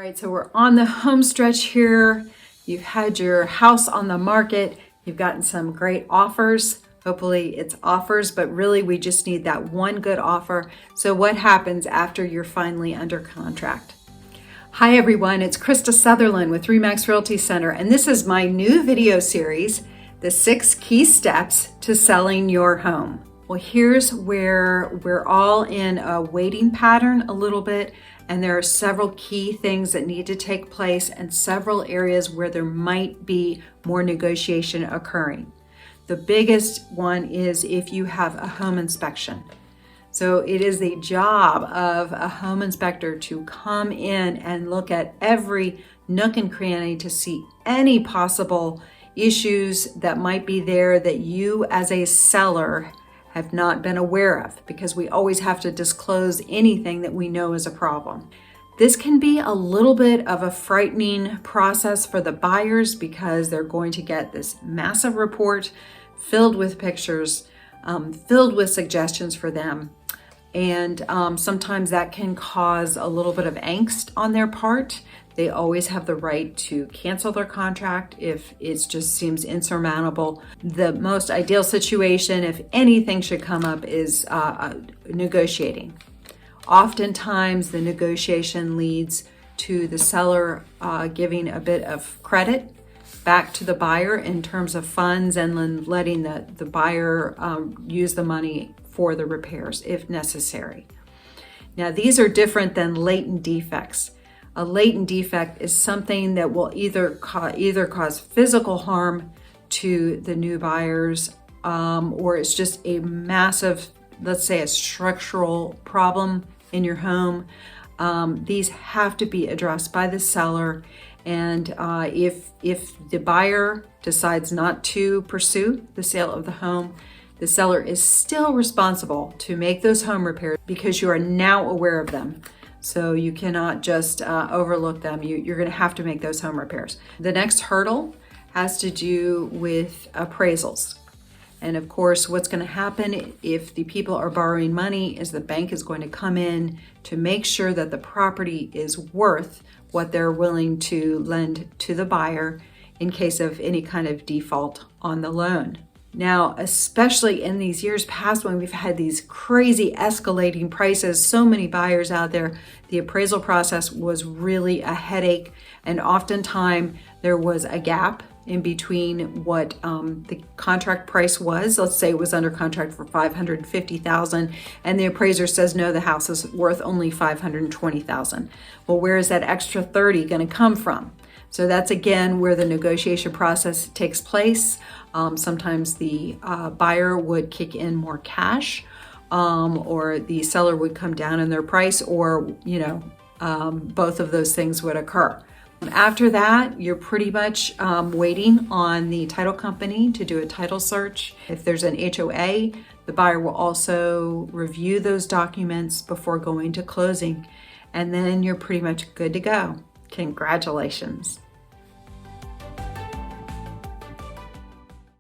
right, so we're on the home stretch here. You've had your house on the market. You've gotten some great offers. Hopefully it's offers, but really we just need that one good offer. So what happens after you're finally under contract? Hi everyone, it's Krista Sutherland with RE/MAX Realty Center, and this is my new video series, The 6 Key Steps to Selling Your Home. Well, here's where we're all in a waiting pattern a little bit, and there are several key things that need to take place and several areas where there might be more negotiation occurring. The biggest one is if you have a home inspection. So it is the job of a home inspector to come in and look at every nook and cranny to see any possible issues that might be there that you as a seller have not been aware of, because we always have to disclose anything that we know is a problem. This can be a little bit of a frightening process for the buyers because they're going to get this massive report filled with pictures, filled with suggestions for them. And sometimes that can cause a little bit of angst on their part. They always have the right to cancel their contract if it just seems insurmountable. The most ideal situation, if anything should come up, is negotiating. Oftentimes the negotiation leads to the seller giving a bit of credit back to the buyer in terms of funds, and then letting the buyer use the money for the repairs if necessary. Now, these are different than latent defects. A latent defect is something that will either cause physical harm to the new buyers, or it's just a massive, let's say, a structural problem in your home. These have to be addressed by the seller. And if the buyer decides not to pursue the sale of the home, the seller is still responsible to make those home repairs because you are now aware of them. So you cannot just overlook them. You're going to have to make those home repairs. The next hurdle has to do with appraisals. And of course, what's going to happen if the people are borrowing money is the bank is going to come in to make sure that the property is worth what they're willing to lend to the buyer in case of any kind of default on the loan. Now, especially in these years past when we've had these crazy escalating prices, so many buyers out there, the appraisal process was really a headache. And oftentimes there was a gap in between what the contract price was. Let's say it was under contract for $550,000 and the appraiser says, no, the house is worth only $520,000. Well, where is that extra 30 going to come from? So that's again where the negotiation process takes place. Sometimes the buyer would kick in more cash, or the seller would come down in their price, or both of those things would occur. After that, you're pretty much waiting on the title company to do a title search. If there's an HOA, the buyer will also review those documents before going to closing, and then you're pretty much good to go. Congratulations.